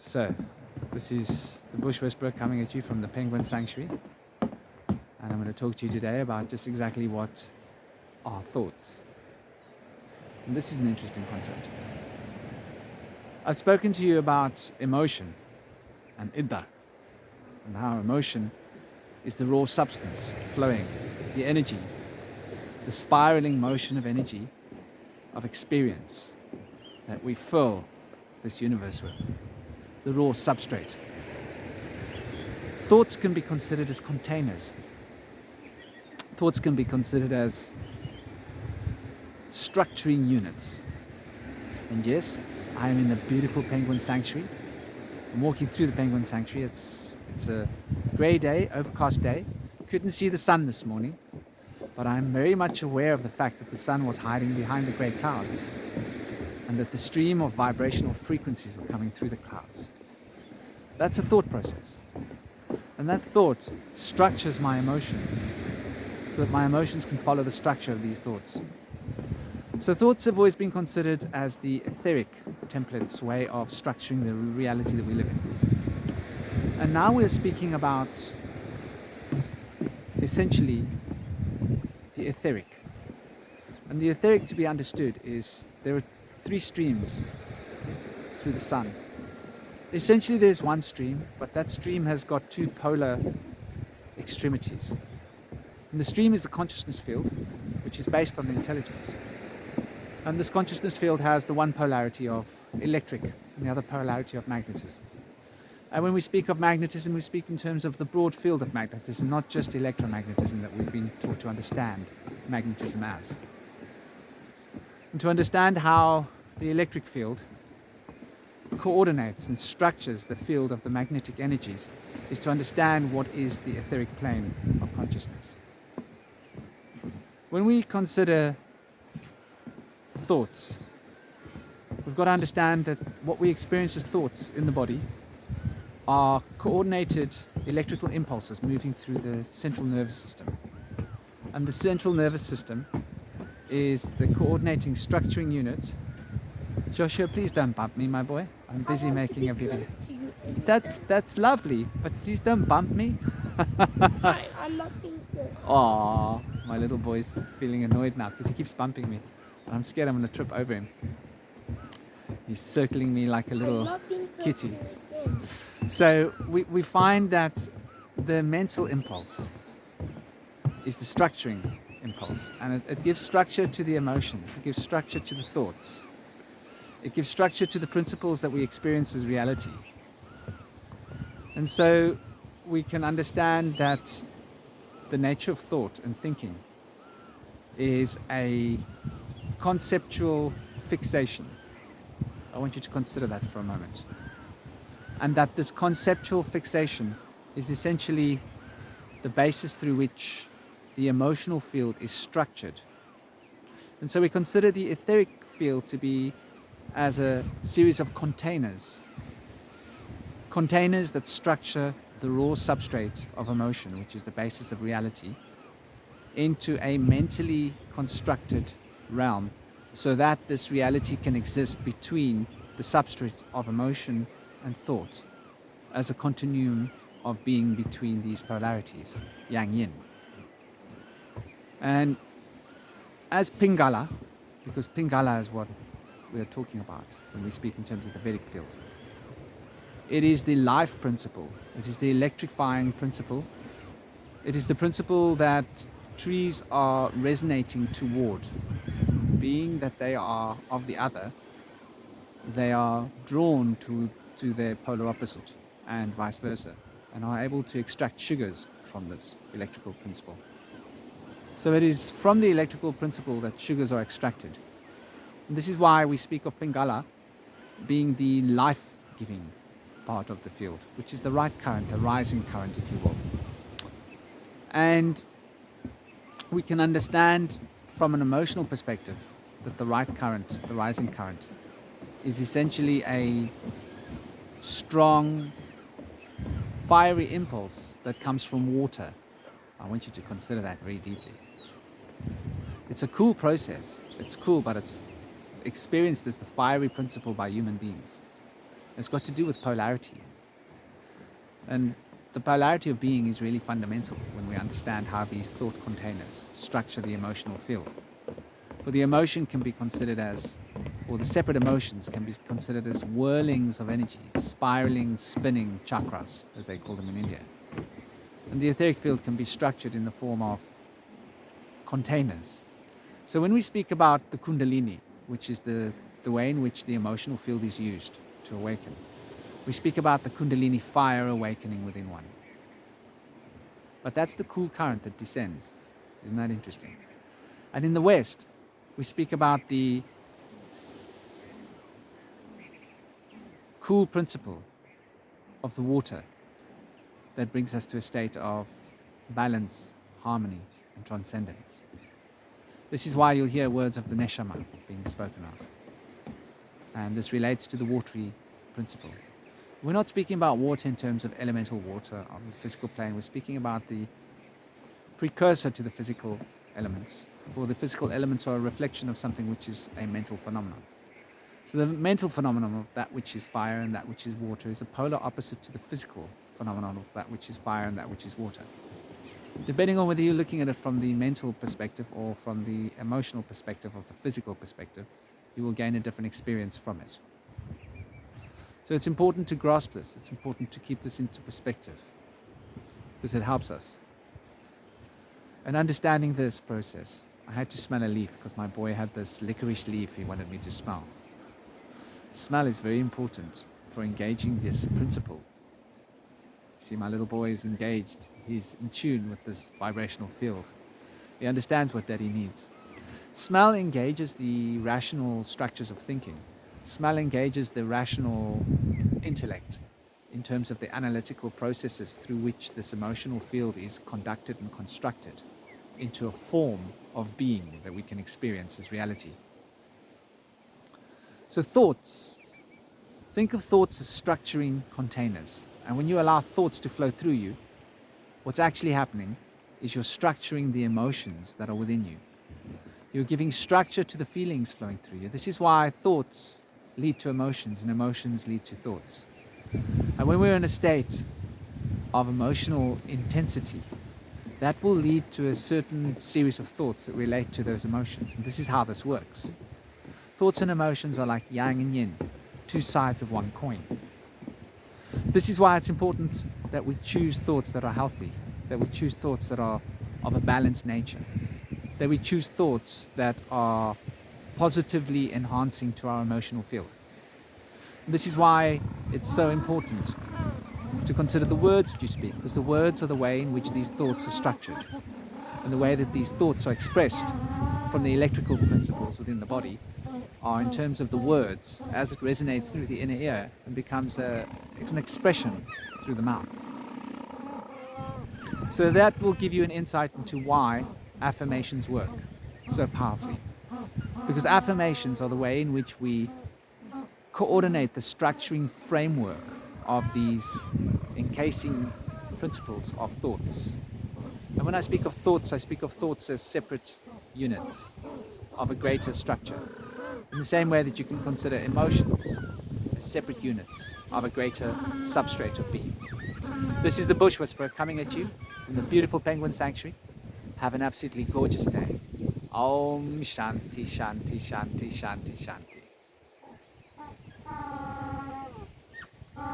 So, this is the Bush Whisperer coming at you from the Penguin Sanctuary, and I'm going to talk to you today about just exactly what are thoughts. And this is an interesting concept. I've spoken to you about emotion and idda, and how emotion is the raw substance flowing, the energy, the spiraling motion of energy, of experience that we fill this universe with, the raw substrate. Thoughts can be considered as containers. Thoughts can be considered as structuring units. And yes, I am in the beautiful Penguin Sanctuary. I'm walking through the Penguin Sanctuary. It's a grey day, overcast day. Couldn't see the sun this morning, but I'm very much aware of the fact that the sun was hiding behind the grey clouds and that the stream of vibrational frequencies were coming through the clouds. That's a thought process. And that thought structures my emotions so that my emotions can follow the structure of these thoughts. So thoughts have always been considered as the etheric template's way of structuring the reality that we live in. And now we're speaking about essentially the etheric. And the etheric, to be understood, is there are three streams through the sun. Essentially there's one stream, but that stream has got two polar extremities. And the stream is the consciousness field, which is based on the intelligence. And this consciousness field has the one polarity of electric and the other polarity of magnetism. And when we speak of magnetism, we speak in terms of the broad field of magnetism, not just electromagnetism that we've been taught to understand magnetism as. And to understand how the electric field coordinates and structures the field of the magnetic energies is to understand what is the etheric plane of consciousness. When we consider thoughts, we've got to understand that what we experience as thoughts in the body are coordinated electrical impulses moving through the central nervous system. And the central nervous system is the coordinating structuring unit. Joshua, please don't bump me, my boy. I'm busy making a video. That's lovely, but please don't bump me. I'm not being good. Aww, my little boy's feeling annoyed now because he keeps bumping me. I'm scared I'm going to trip over him. He's circling me like a little kitty. So we find that the mental impulse is the structuring impulse, and it gives structure to the emotions, it gives structure to the thoughts, it gives structure to the principles that we experience as reality. And so we can understand that the nature of thought and thinking is a conceptual fixation. I want you to consider that for a moment. And that this conceptual fixation is essentially the basis through which the emotional field is structured. And so we consider the etheric field to be as a series of containers that structure the raw substrate of emotion, which is the basis of reality, into a mentally constructed realm so that this reality can exist between the substrate of emotion and thought as a continuum of being between these polarities, yang yin. And as Pingala, because Pingala is what we are talking about when we speak in terms of the Vedic field, it is the life principle, it is the electrifying principle, it is the principle that trees are resonating toward. Being that they are of the other, they are drawn to their polar opposite and vice versa, and are able to extract sugars from this electrical principle. So it is from the electrical principle that sugars are extracted. And this is why we speak of Pingala being the life-giving part of the field, which is the right current, the rising current, if you will. And we can understand from an emotional perspective that the right current, the rising current, is essentially a strong, fiery impulse that comes from water. I want you to consider that very deeply. It's a cool process. It's cool, but it's experienced as the fiery principle by human beings. It's got to do with polarity. And the polarity of being is really fundamental when we understand how these thought containers structure the emotional field. For the emotion can be considered as, or the separate emotions can be considered as whirlings of energy, spiraling, spinning chakras, as they call them in India. And the etheric field can be structured in the form of containers. So when we speak about the Kundalini, which is the way in which the emotional field is used to awaken, we speak about the Kundalini fire awakening within one. But that's the cool current that descends. Isn't that interesting? And in the West, we speak about the cool principle of the water that brings us to a state of balance, harmony, and transcendence. This is why you'll hear words of the neshama being spoken of. And this relates to the watery principle. We're not speaking about water in terms of elemental water on the physical plane. We're speaking about the precursor to the physical elements. For the physical elements are a reflection of something which is a mental phenomenon. So the mental phenomenon of that which is fire and that which is water is a polar opposite to the physical phenomenon of that which is fire and that which is water. Depending on whether you're looking at it from the mental perspective or from the emotional perspective of the physical perspective, you will gain a different experience from it. So it's important to grasp this. It's important to keep this into perspective because it helps us. And understanding this process, I had to smell a leaf because my boy had this licorice leaf he wanted me to smell. Smell is very important for engaging this principle. See, my little boy is engaged. He's in tune with this vibrational field. He understands what daddy needs. Smell engages the rational structures of thinking. Smell engages the rational intellect in terms of the analytical processes through which this emotional field is conducted and constructed into a form of being that we can experience as reality. So thoughts, think of thoughts as structuring containers. And when you allow thoughts to flow through you, what's actually happening is you're structuring the emotions that are within you. You're giving structure to the feelings flowing through you. This is why thoughts lead to emotions and emotions lead to thoughts. And when we're in a state of emotional intensity, that will lead to a certain series of thoughts that relate to those emotions. And this is how this works. Thoughts and emotions are like yang and yin, two sides of one coin. This is why it's important that we choose thoughts that are healthy, that we choose thoughts that are of a balanced nature, that we choose thoughts that are positively enhancing to our emotional field. And this is why it's so important to consider the words that you speak, because the words are the way in which these thoughts are structured, and the way that these thoughts are expressed from the electrical principles within the body are in terms of the words as it resonates through the inner ear and becomes an expression through the mouth. So that will give you an insight into why affirmations work so powerfully. Because affirmations are the way in which we coordinate the structuring framework of these encasing principles of thoughts. And when I speak of thoughts, I speak of thoughts as separate units of a greater structure. In the same way that you can consider emotions as separate units of a greater substrate of being. This is the Bush Whisperer coming at you from the beautiful Penguin Sanctuary. Have an absolutely gorgeous day. Om Shanti Shanti Shanti Shanti Shanti.